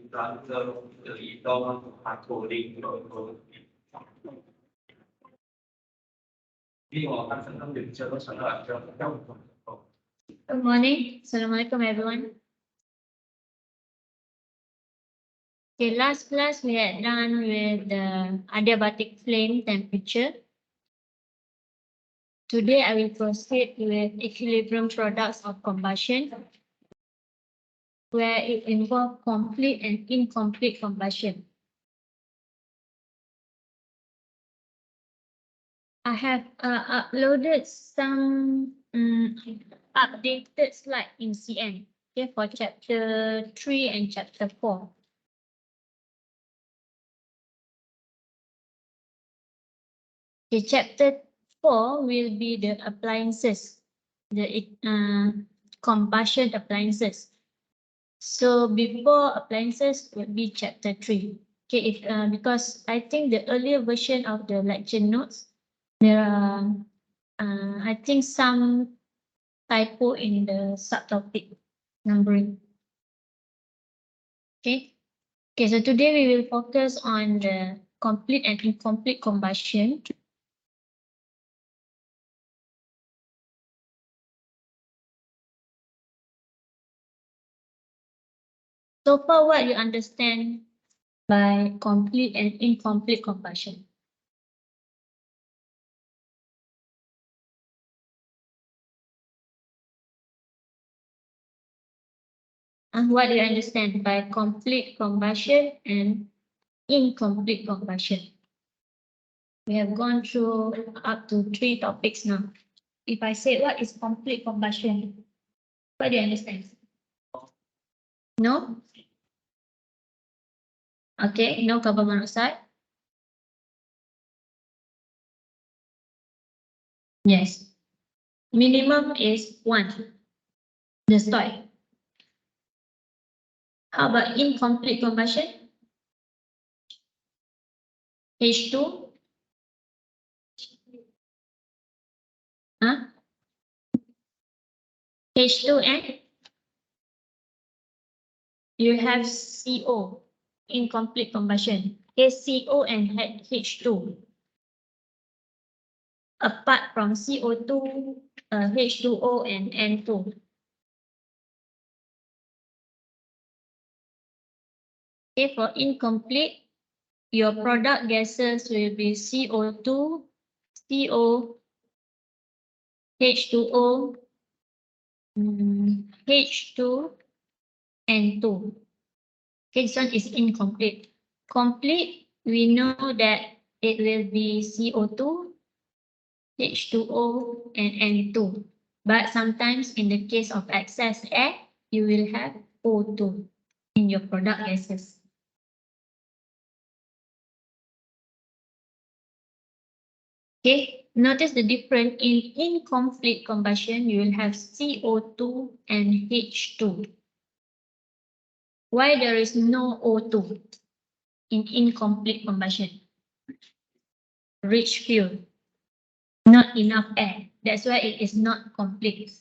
Good morning. Assalamualaikum everyone. Okay, last class we had done with the adiabatic flame temperature. Today I will proceed with equilibrium products of combustion, where it involves complete and incomplete combustion. I have uploaded some updated slide in CM, okay, for chapter 3 and chapter 4. Okay, chapter 4 will be the appliances, the combustion appliances. So before appliances would be chapter 3. Okay, because I think the earlier version of the lecture notes, there are I think some typo in the subtopic numbering. Okay. Okay, so today we will focus on the complete and incomplete combustion. So far, what you understand by complete and incomplete combustion? And what do you understand by complete combustion and incomplete combustion? We have gone through up to 3 topics now. If I say what is complete combustion, what do you understand? No? Okay, no carbon monoxide. Yes. Minimum is 1. The stoy. How about incomplete combustion? H2. Huh? H2 and you have CO, incomplete combustion. CO and H2. Apart from CO2, H2O and N2. Okay, for incomplete, your product gases will be CO2, CO, H2O, H2, N2. Okay, this one is incomplete. Complete, we know that it will be CO2, H2O, and N2. But sometimes in the case of excess air, you will have O2 in your product gases. Okay, notice the difference in incomplete combustion, you will have CO2 and H2. Why there is no O2 in incomplete combustion? Rich fuel, not enough air. That's why it is not complete.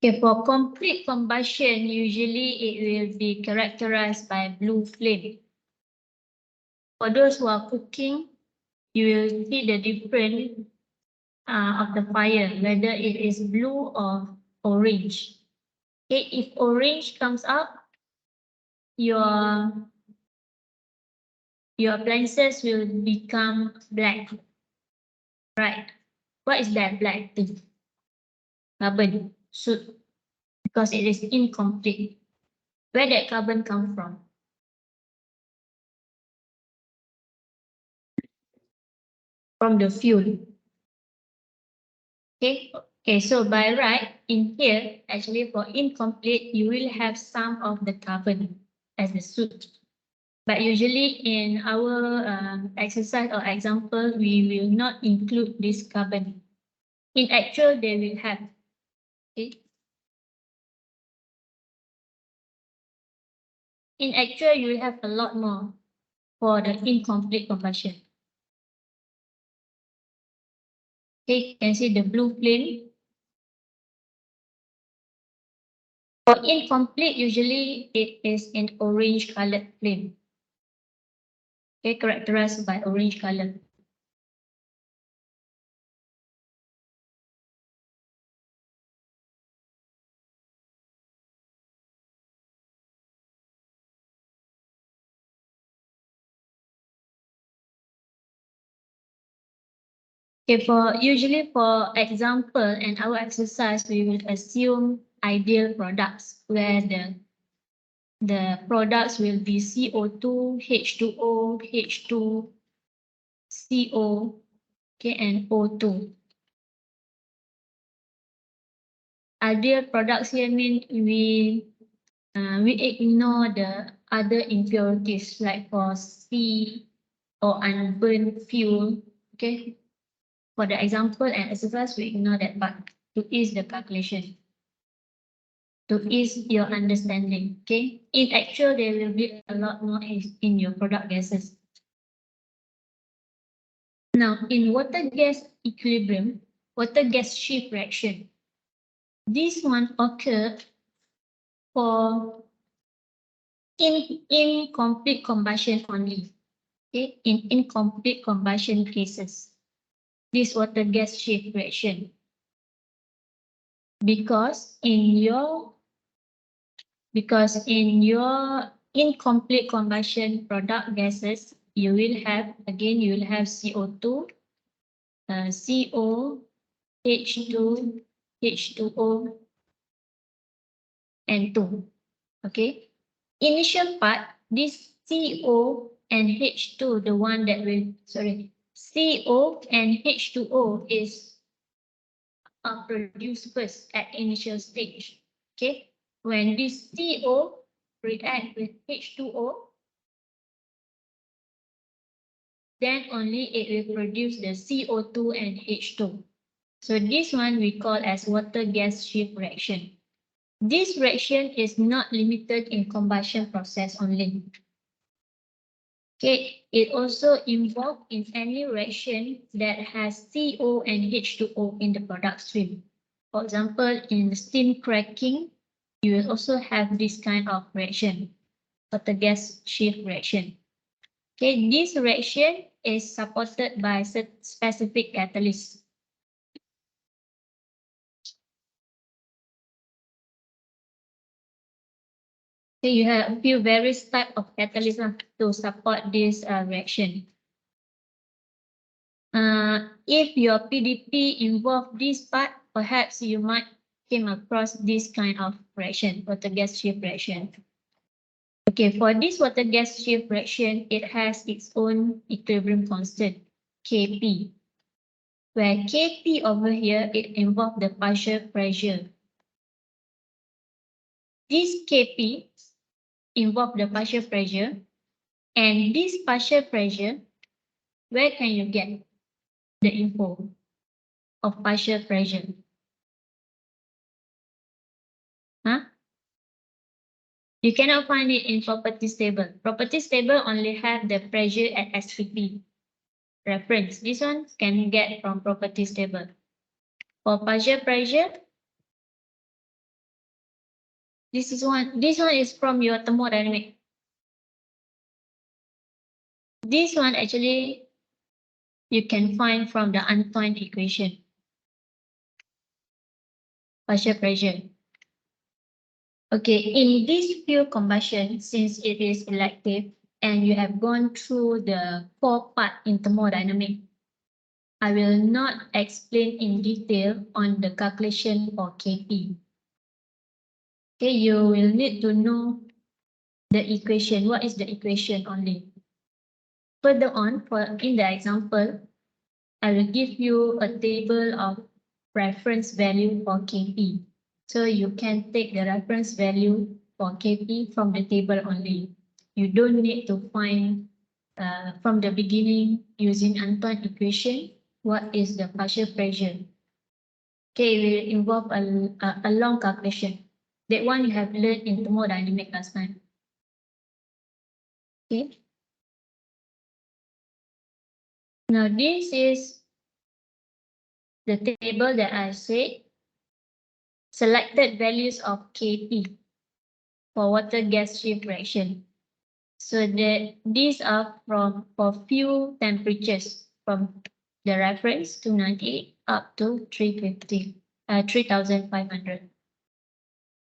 Okay, for complete combustion, usually it will be characterized by blue flame. For those who are cooking, you will see the difference of the fire, whether it is blue or orange. Okay, if orange comes up, your appliances will become black. Right. What is that black thing? Carbon, soot, because it is incomplete. Where did carbon come from? From the fuel. Okay, so by right, in here, actually for incomplete, you will have some of the carbon as the soot. But usually in our exercise or example, we will not include this carbon. In actual, they will have. Okay. In actual, you will have a lot more for the incomplete combustion. Okay, you can see the blue flame. For incomplete, usually it is an orange colored flame. Okay, characterized by orange color. Okay, usually for example and our exercise, we will assume ideal products where the products will be CO2, H2O, H2, CO, okay, and O2. Ideal products here mean we ignore the other impurities like for C or unburned fuel. Okay, for the example and exercise, we ignore that part to ease the calculation, to ease your understanding. Okay, in actual, there will be a lot more in your product gases. Now, in water gas equilibrium, water gas shift reaction, this one occurs for incomplete combustion only. Okay, in incomplete combustion cases, this water gas shift reaction. Because in your incomplete combustion product gases, you will have CO2, CO, H2, H2O, and 2. Okay. Initial part, this CO and H2, the one that will, CO and H2O is produced first at initial stage. Okay. When this CO react with H2O, then only it will produce the CO2 and H2. So this one we call as water gas shift reaction. This reaction is not limited in combustion process only. Okay, it also involved in any reaction that has CO and H2O in the product stream. For example, in steam cracking, you will also have this kind of reaction, water gas shift reaction. Okay, this reaction is supported by specific catalysts. So you have a few various type of catalysts to support this reaction. If your PDP involve this part, perhaps you might came across this kind of reaction, water gas shift reaction. Okay, for this water gas shift reaction, it has its own equilibrium constant, Kp, where Kp over here, it involves the partial pressure. This Kp involve the partial pressure, and this partial pressure, where can you get the info of partial pressure? Huh? You cannot find it in properties table. Properties table only have the pressure at SPP reference. This one can get from properties table. For partial pressure, this one is from your thermodynamic. This one actually you can find from the Antoine equation. Partial pressure. Okay, in this fuel combustion, since it is elective and you have gone through the core part in thermodynamic, I will not explain in detail on the calculation for Kp. Okay, you will need to know the equation. What is the equation only? Further on, in the example, I will give you a table of reference value for Kp. So you can take the reference value for Kp from the table only. You don't need to find from the beginning using Antoine equation what is the partial pressure. Okay, it will involve a long calculation. That one you have learned in thermodynamic last time. Okay. Now this is the table that I said, selected values of Kp for water gas shift reaction. So these are for few temperatures from the reference 298 up to 3,500.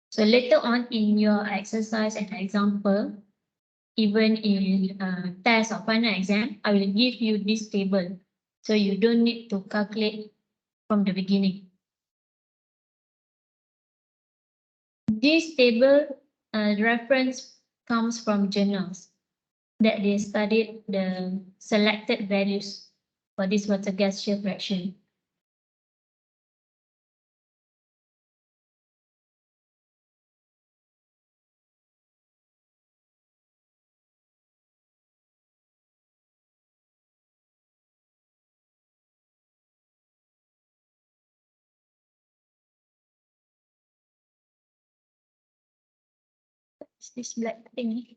So later on in your exercise and example, even in test or final exam, I will give you this table. So you don't need to calculate from the beginning. This table reference comes from journals that they studied the selected values for this water gas shift reaction. What's this black thing?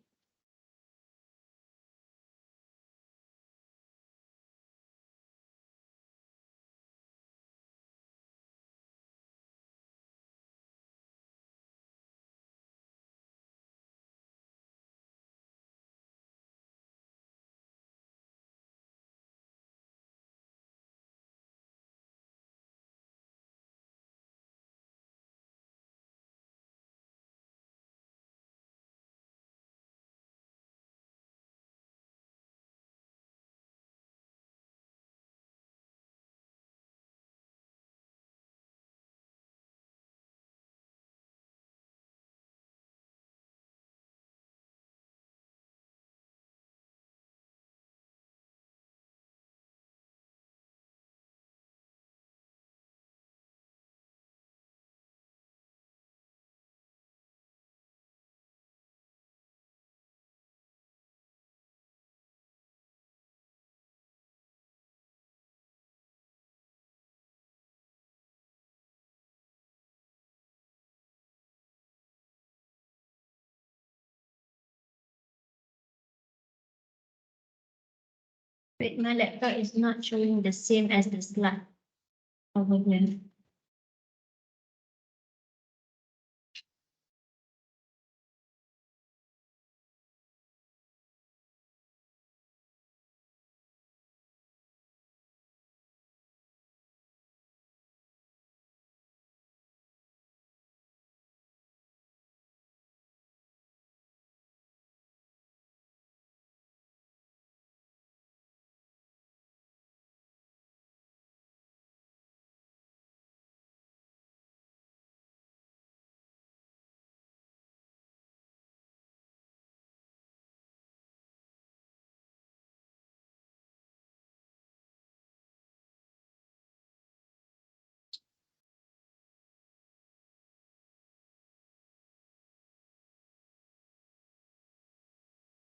Wait, my laptop is not showing the same as the slide over here.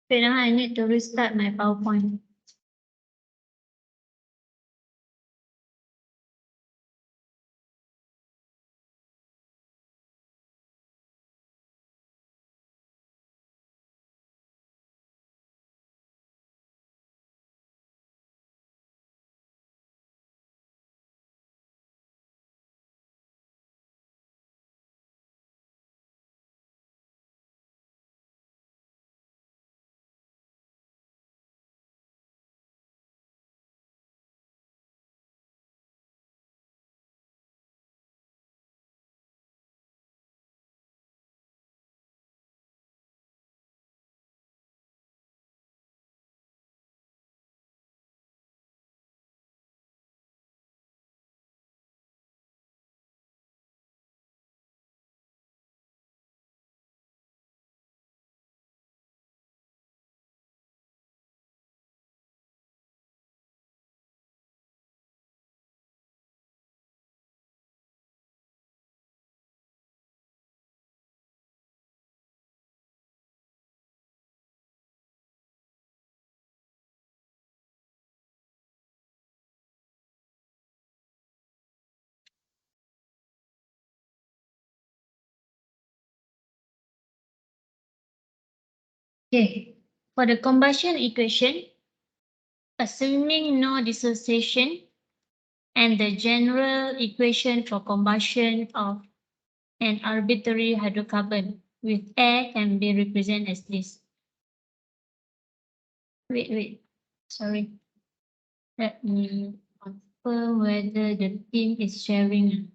Wait, now I need to restart my PowerPoint. Okay. For the combustion equation, assuming no dissociation, and the general equation for combustion of an arbitrary hydrocarbon with air can be represented as this. Wait, sorry. Let me confirm whether the team is sharing.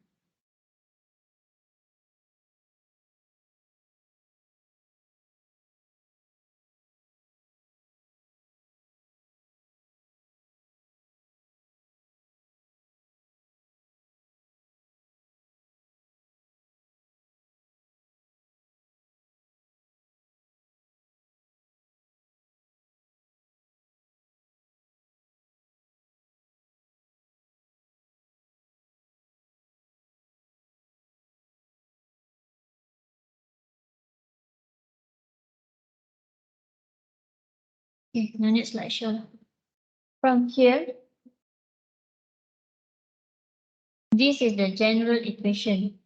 Okay, no need slideshow. From here, this is the general equation.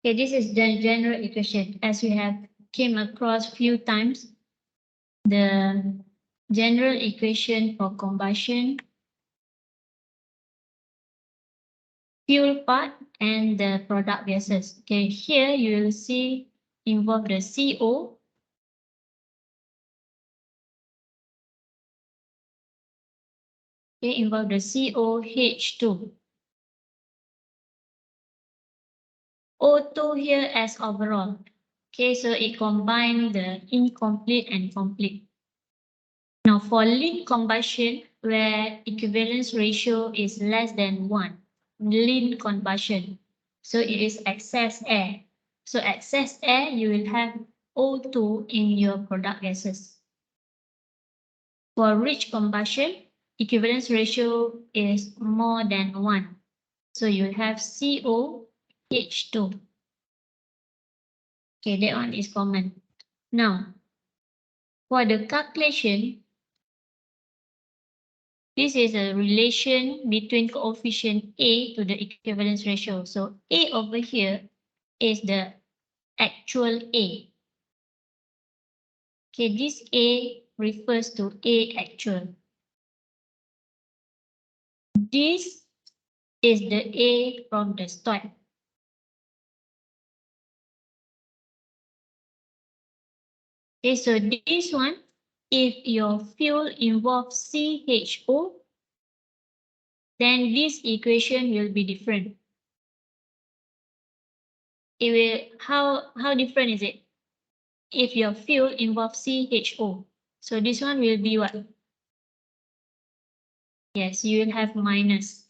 Okay, this is the general equation. As we have came across few times, the general equation for combustion, fuel part, and the product gases. Okay, here you will see involve the CO. Okay, involve the COH2. O2 here as overall. Okay, so it combines the incomplete and complete. Now for lean combustion, where equivalence ratio is less than 1, lean combustion. So it is excess air. So excess air, you will have O2 in your product gases. For rich combustion, equivalence ratio is more than 1. So you have COH2. Okay, that one is common. Now, for the calculation, this is a relation between coefficient A to the equivalence ratio. So A over here is the actual A. Okay, this A refers to A actual. This is the A from the start. Okay, so this one, if your fuel involves CHO, then this equation will be different. It will, how different is it? If your fuel involves CHO, so this one will be what? Yes, you will have minus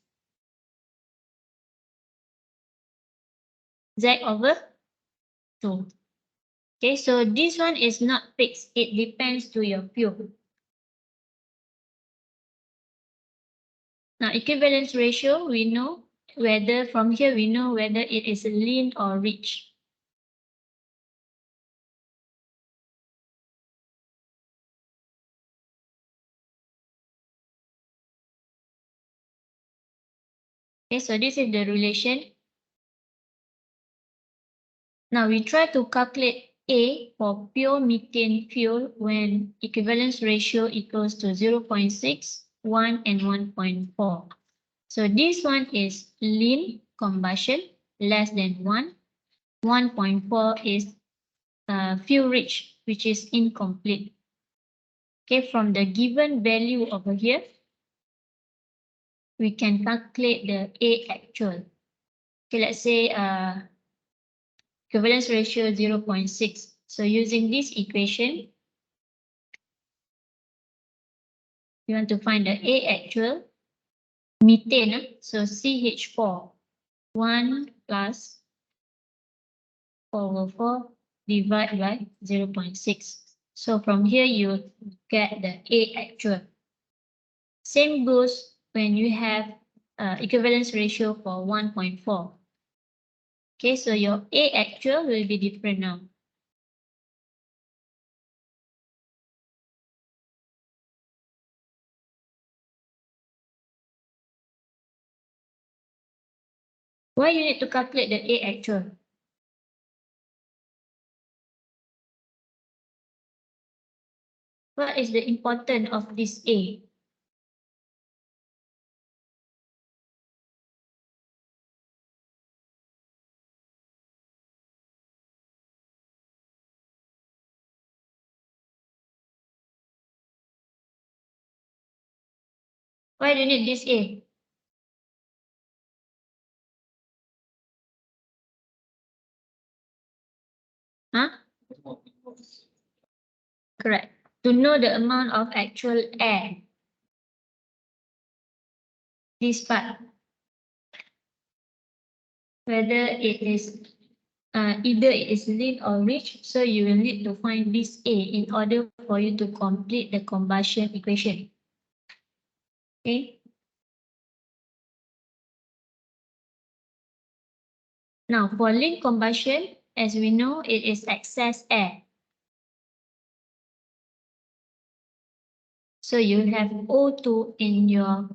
Z over 2. Okay, so this one is not fixed. It depends to your fuel. Now, equivalence ratio, we know whether from here we know whether it is lean or rich. Okay, so this is the relation. Now we try to calculate A for pure methane fuel when equivalence ratio equals to 0.6, 1, and 1.4. So this one is lean combustion, less than 1. 1.4 is fuel rich, which is incomplete. Okay, from the given value over here, we can calculate the A actual. Okay, let's say equivalence ratio 0.6. So using this equation, we want to find the A actual methane. So CH4, 1 plus 4/4 divided by 0.6. So from here you get the A actual. Same goes when you have equivalence ratio for 1.4. Okay, so your A actual will be different now. Why you need to calculate the A actual? What is the importance of this A? Why do you need this A? Huh? Correct. To know the amount of actual air. This part. Whether it is either it is lean or rich, so you will need to find this A in order for you to complete the combustion equation. Okay. Now for lean combustion, as we know, it is excess air. So you have O2 in your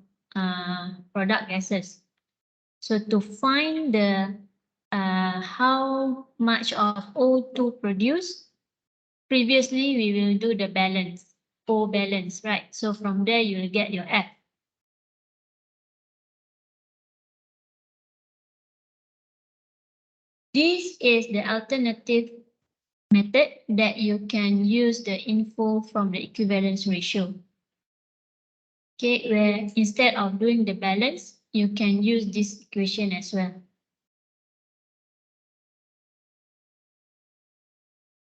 product gases. So to find the how much of O2 produced, previously we will do the balance, O balance, right? So from there you will get your F. This is the alternative method that you can use the info from the equivalence ratio. Okay, where instead of doing the balance, you can use this equation as well.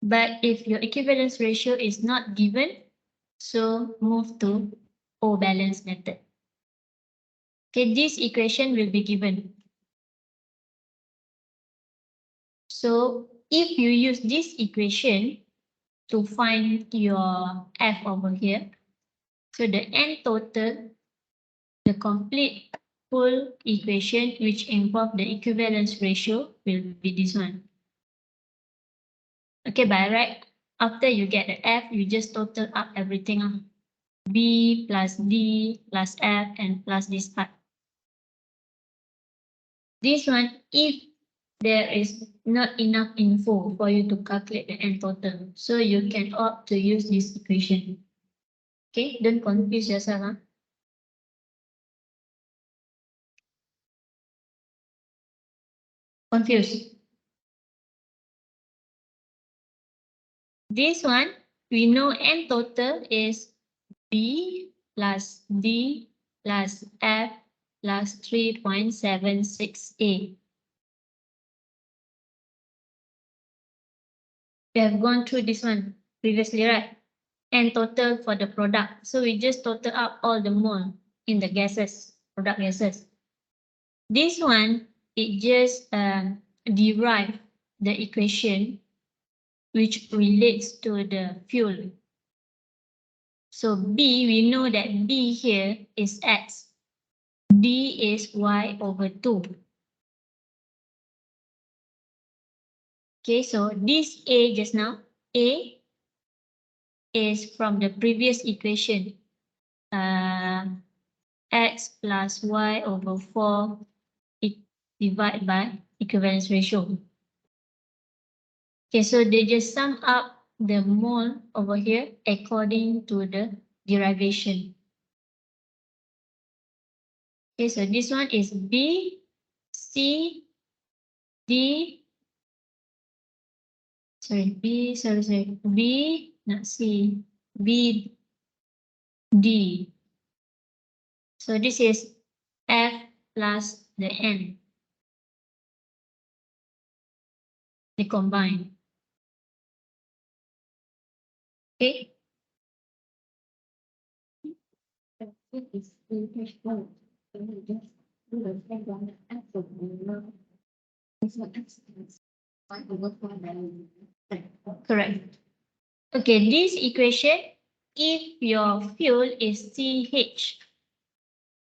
But if your equivalence ratio is not given, so move to O balance method. Okay, this equation will be given. So if you use this equation to find your F over here, so the N total, the complete full equation which involve the equivalence ratio will be this one. Okay, by right, after you get the F, you just total up everything. B plus D plus F and plus this part. This one, if there is not enough info for you to calculate the N total, so you can opt to use this equation. Okay, don't confuse yourself. Confused. This one, we know N total is B plus D plus F plus 3.76A. We have gone through this one previously, right? And total for the product. So we just total up all the mole in the gases, product gases. This one, it just derive the equation which relates to the fuel. So B, we know that B here is X. D is Y over 2. Okay, so this A just now, A is from the previous equation. X plus Y over 4 divided by equivalence ratio. Okay, so they just sum up the mole over here according to the derivation. Okay, so this one is B, C, D, B, not C, B, D. So this is F plus the N. They combine. Okay. Correct. Okay, this equation, if your fuel is CH,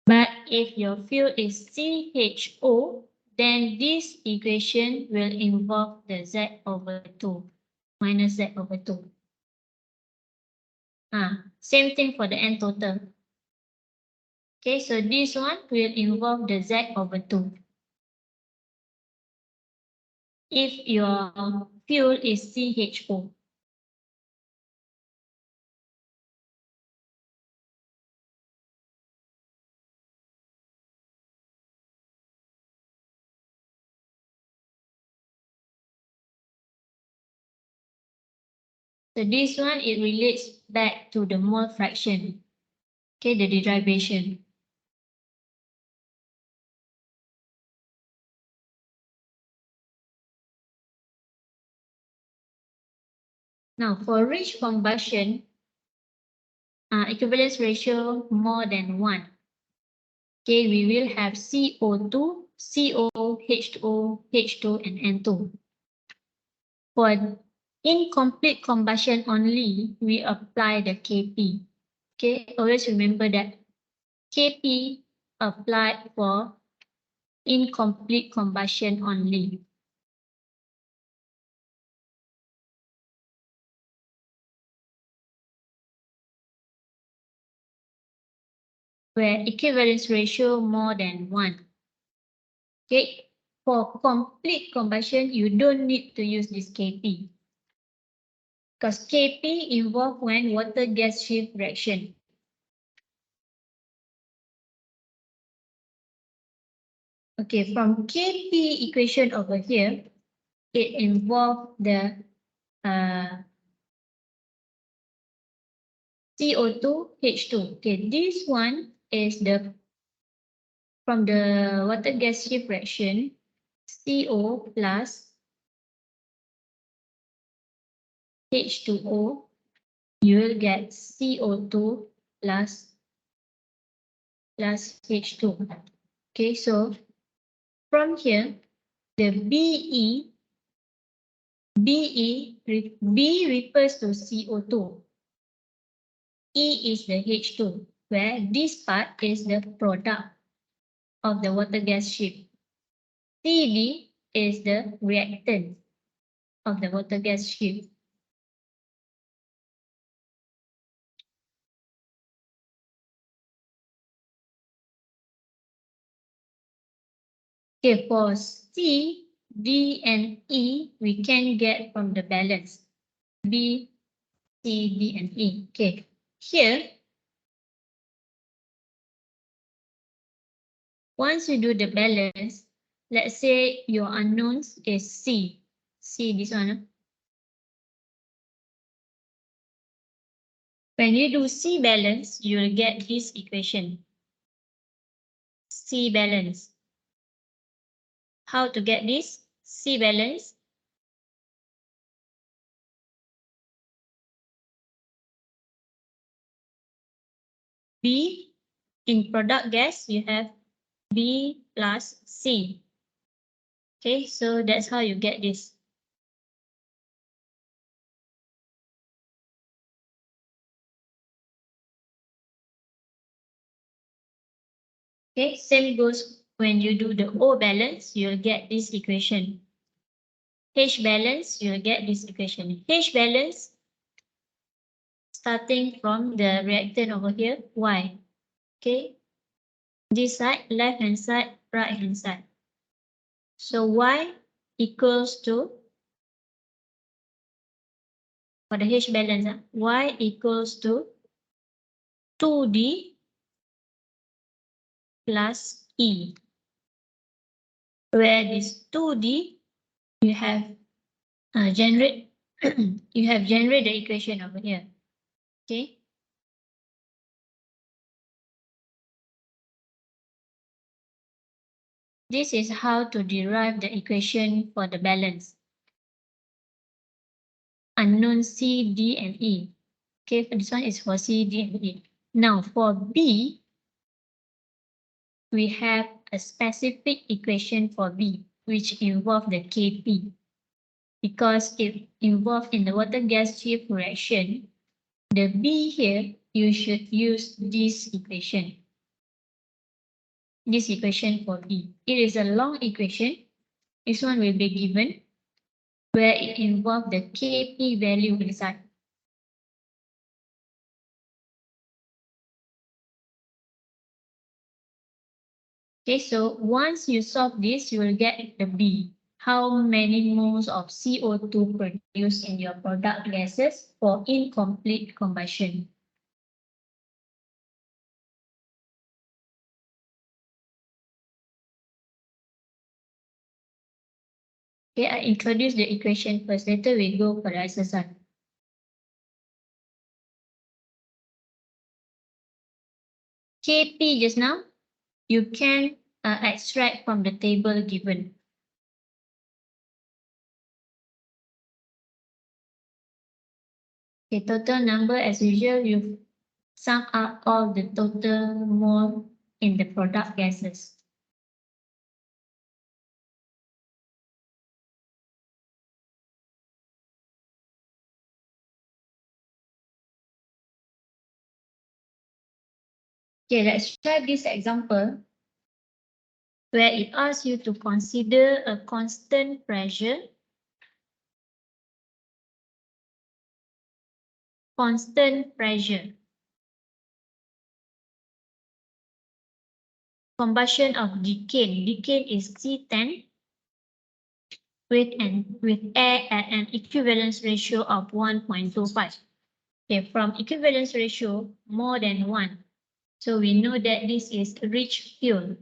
but if your fuel is CHO, then this equation will involve the Z over 2 minus Z over 2. Same thing for the N total. Okay, so this one will involve the Z over 2. if your fuel is CHO. So this one, it relates back to the mole fraction, okay, the derivation. Now, for rich combustion, equivalence ratio more than 1. Okay, we will have CO2, CO, H2O, H2, and N2. For incomplete combustion only, we apply the Kp. Okay, always remember that Kp applied for incomplete combustion only. Where equivalence ratio more than 1. Okay, for complete combustion, you don't need to use this Kp. Because Kp involved when water gas shift reaction. Okay, from Kp equation over here, it involved the CO2, H2. Okay, this one is the from the water gas shift reaction, CO plus H2O, you will get CO2 plus H2. Okay, so from here, the B refers to CO2. E is the H2, where this part is the product of the water gas shift. Cd is the reactant of the water gas shift. Okay, for C, D, and E, we can get from the balance. B, C, D, and E. Okay, here, once you do the balance, let's say your unknowns is C. C, this one. When you do C balance, you will get this equation. C balance. How to get this? C balance. B, in product gas, you have B plus C. Okay, so that's how you get this. Okay, same goes when you do the O balance, you'll get this equation. H balance, you'll get this equation. H balance, starting from the reactant over here, Y. Okay, this side, left hand side, right hand side. So Y equals to, for the H balance, Y equals to 2D plus E. Where this 2D, you have generate you have generated the equation over here. Okay. This is how to derive the equation for the balance. Unknown C, D, and E. Okay, this one is for C, D, and E. Now for B, we have a specific equation for B, which involves the Kp. Because it involves in the water gas shift reaction, the B here, you should use this equation. This equation for B. It is a long equation. This one will be given where it involves the Kp value inside. Okay, so once you solve this, you will get the B. how many moles of CO2 produced in your product gases for incomplete combustion. Okay, I introduce the equation first. Later we go for the exercise. Kp just now, you can extract from the table given. The total number, as usual, you sum up all the total mole in the product gases. Okay, let's try this example where it asks you to consider a constant pressure, combustion of decane. Decane is C10 with air at an equivalence ratio of 1.25. Okay, from equivalence ratio more than 1. So we know that this is rich fuel,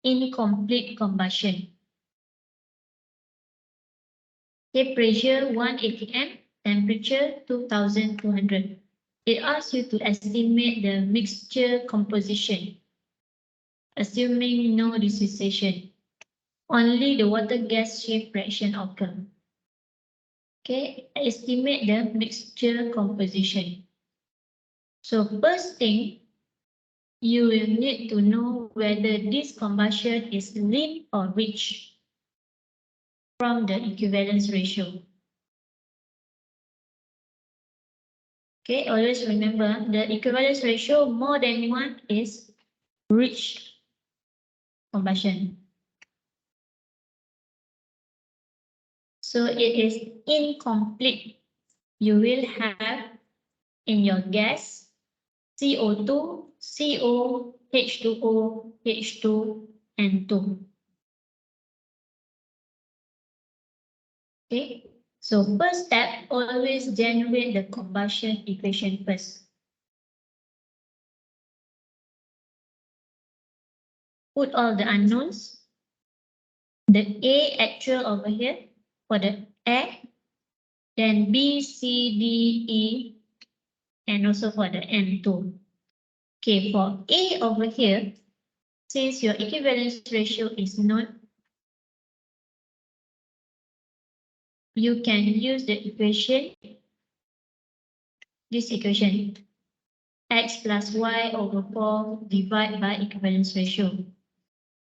incomplete combustion. Okay, pressure 1 atm, temperature 2200. It asks you to estimate the mixture composition, assuming no dissociation. Only the water gas shape fraction occur. Okay, estimate the mixture composition. So first thing, you will need to know whether this combustion is lean or rich from the equivalence ratio. Okay, always remember the equivalence ratio more than 1 is rich combustion. So it is incomplete. You will have in your gas CO2, CO, H2O, H2, and 2. Okay, so first step, always generate the combustion equation first. Put all the unknowns. The A actual over here for the air, then B, C, D, E, and also for the N2. Okay, for A over here, since your equivalence ratio is known, you can use the equation, this equation, x plus y over 4 divided by equivalence ratio.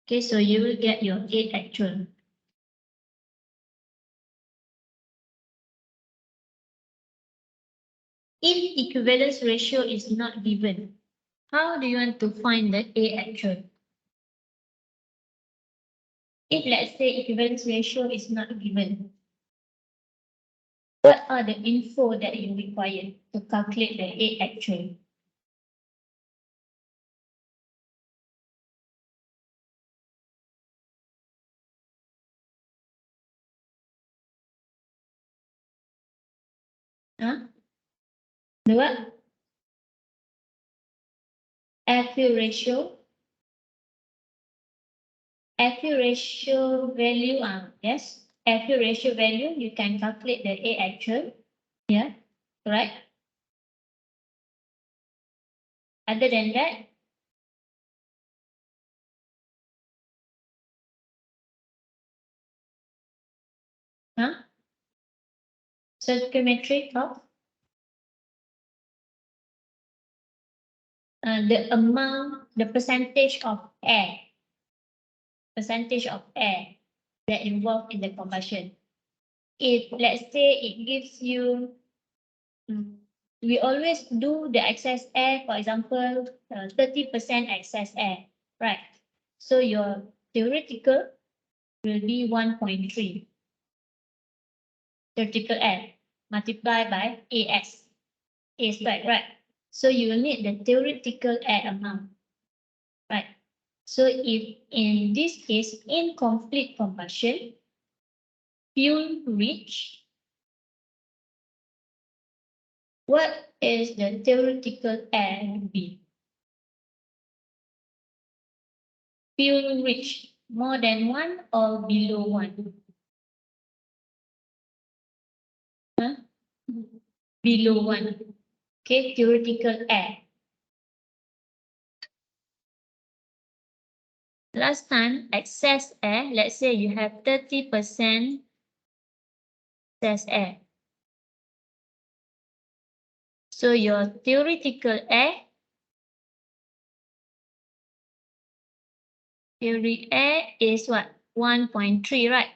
Okay, so you will get your A actual. If equivalence ratio is not given, how do you want to find the A actual? If let's say equivalence ratio is not given, what are the info that you require to calculate the A actual? Huh? The what? Air fuel ratio. Air fuel ratio value, yes. Air fuel ratio value, you can calculate the A actual. Yeah, correct. Other than that, huh? Stoichiometric of the amount, the percentage of air that involved in the combustion. If let's say it gives you, we always do the excess air, for example, 30% excess air, right? So your theoretical will be 1.3. Theoretical air multiplied by AS. A squared, right? So you will need the theoretical air amount, right? So if in this case, incomplete combustion, fuel rich. What is the theoretical air be? Fuel rich, more than 1 or below 1? Huh? Below 1. Okay, theoretical air. Last time, excess air, let's say you have 30% excess air. So your theoretical air, theory air is what? 1.3, right?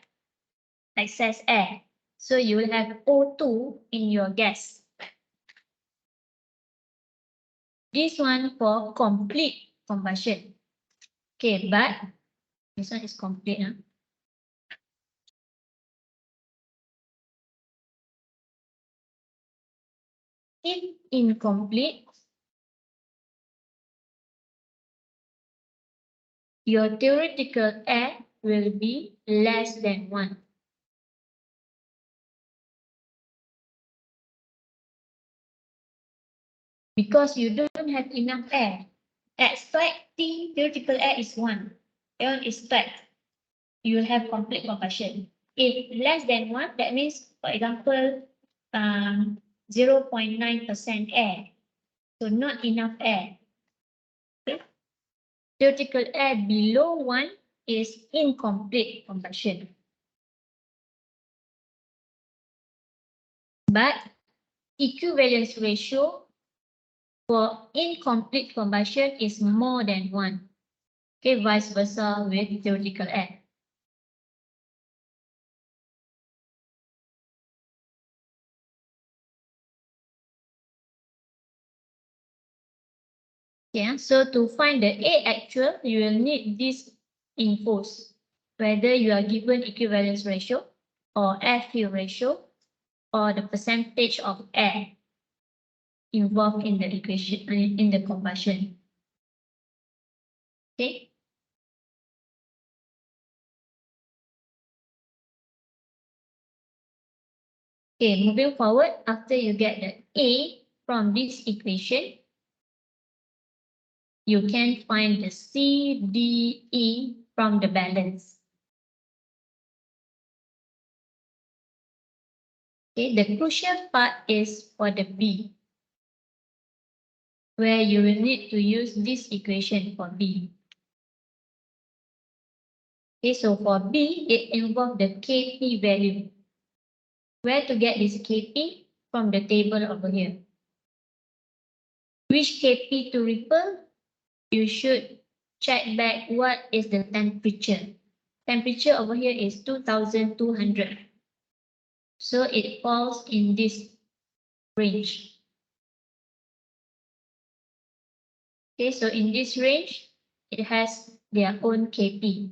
Excess air. So you will have O2 in your gas. This one for complete combustion. Okay, but this one is complete. Huh? If incomplete, your theoretical air will be less than 1. Because you don't have enough air. Expecting theoretical air is 1. That one is fact. You will have complete combustion. If less than 1, that means, for example, 0.9% air. So not enough air. Okay. Theoretical air below 1 is incomplete combustion. But equivalence ratio for incomplete combustion is more than 1. Okay, vice versa with theoretical air. Yeah, so to find the A actual, you will need these infos, whether you are given equivalence ratio or air fuel ratio or the percentage of air involved in the equation in the combustion. Okay. Okay, moving forward, after you get the A from this equation, you can find the C, D, E from the balance. Okay, the crucial part is for the B, where you will need to use this equation for B. Okay, so for B, it involves the Kp value. Where to get this Kp? From the table over here. Which Kp to refer? You should check back what is the temperature. Temperature over here is 2200. So it falls in this range. Okay, so in this range, it has their own Kp.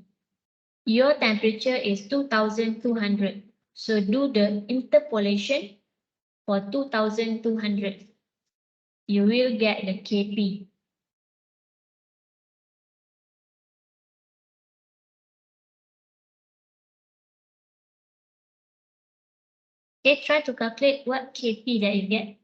Your temperature is 2200. So do the interpolation for 2200. You will get the Kp. Okay, try to calculate what Kp that you get.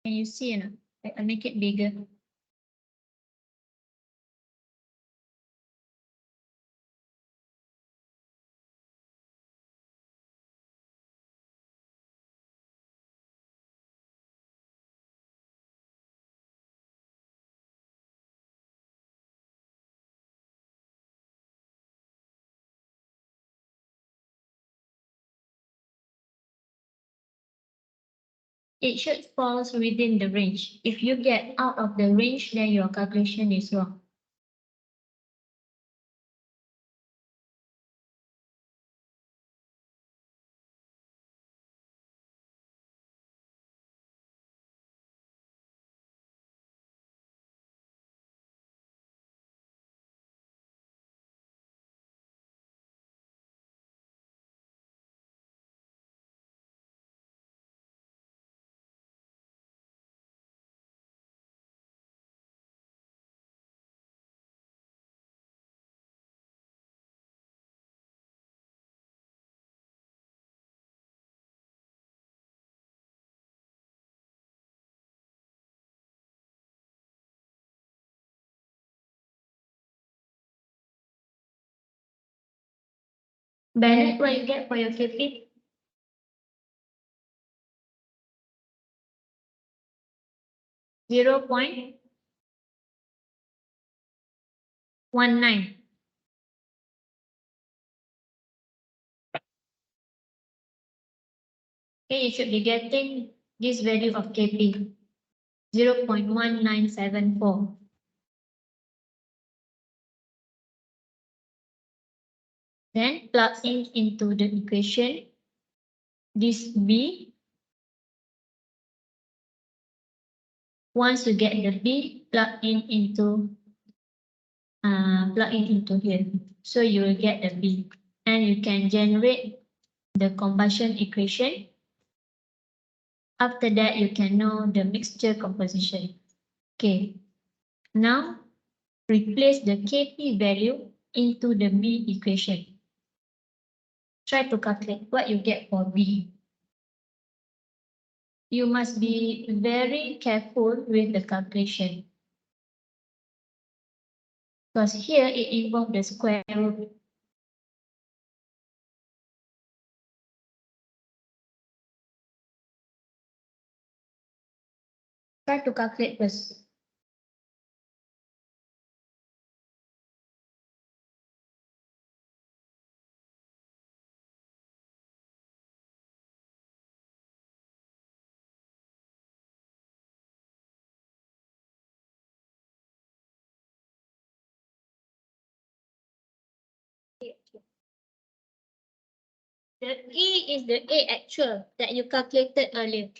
Can you see? I make it bigger. It should fall within the range. If you get out of the range, then your calculation is wrong. Bennett, what you get for your KP? 0.19. Okay, you should be getting this value of KP, 0.1974. Then plug in into the equation, this B. Once you get the B, plug in into here. So you will get the B, and you can generate the combustion equation. After that, you can know the mixture composition. Okay. Now, replace the Kp value into the B equation. Try to calculate what you get for B. You must be very careful with the calculation, because here it involves the square root. Try to calculate first. The E is the A actual that you calculated earlier.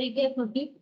Figure 40.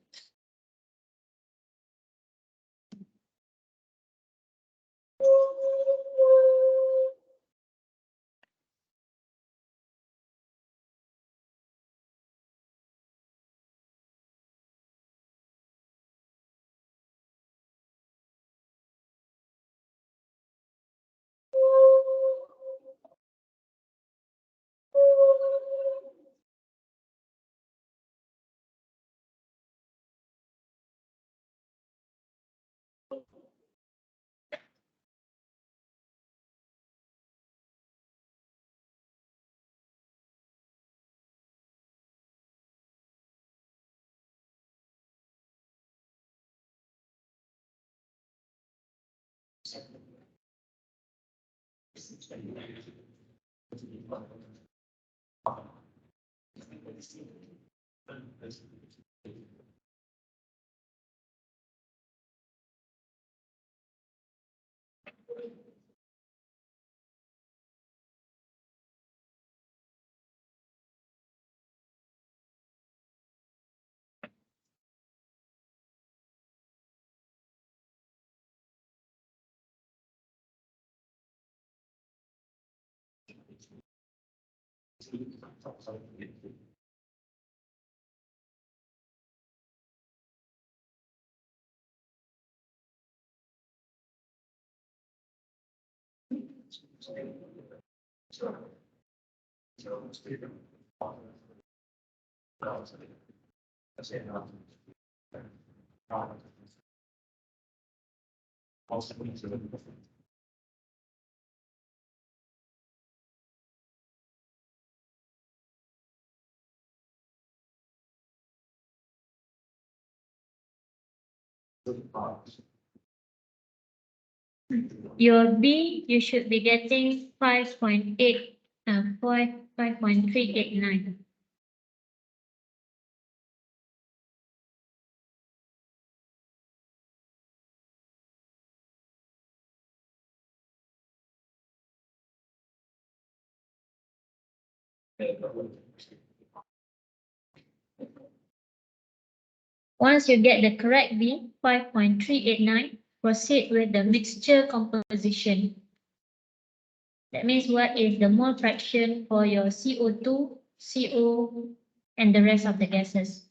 Your B, you should be getting 5.8, 5.389. Once you get the correct B, 5.389, proceed with the mixture composition. That means what is the mole fraction for your CO2, CO, and the rest of the gases.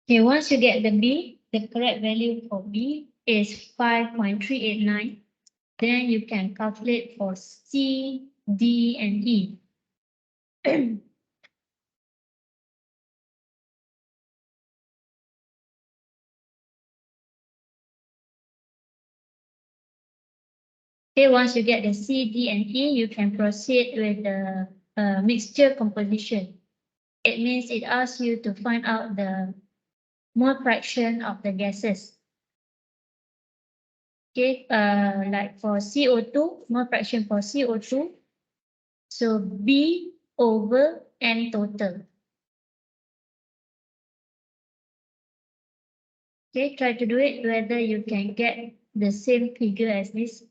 Okay, once you get the B, the correct value for B is 5.389. Then you can calculate for C, D, and E. Okay, once you get the C, D, and E, you can proceed with the mixture composition. It means it asks you to find out the mole fraction of the gases. Okay, like for CO2, mole fraction for CO2. So B over N total. Okay, try to do it whether you can get the same figure as this.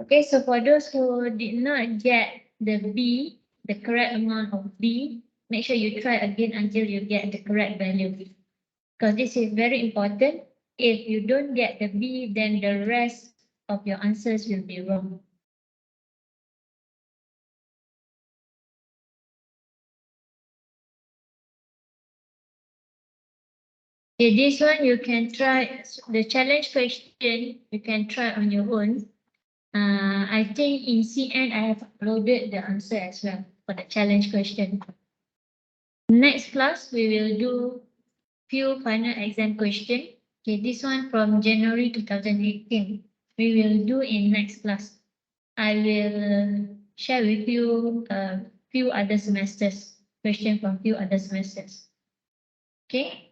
Okay, so for those who did not get the B, the correct amount of B, make sure you try again until you get the correct value. Because this is very important. If you don't get the B, then the rest of your answers will be wrong. Okay, this one you can try, the challenge question, you can try on your own. I think in CN, I have uploaded the answer as well for the challenge question. Next class, we will do few final exam question. Okay, this one from January 2018. We will do in next class. I will share with you a few other semesters, question from few other semesters. Okay.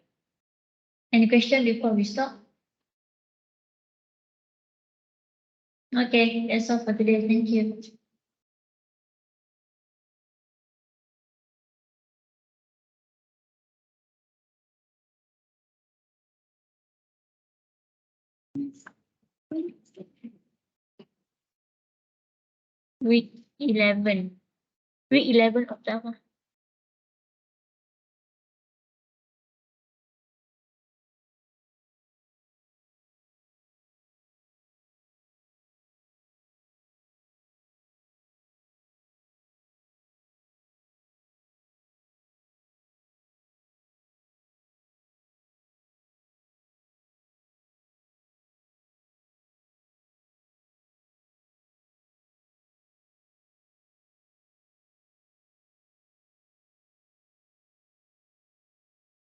Any question before we stop? Okay, that's all for today. Thank you. Week 11. Week 11 of Java.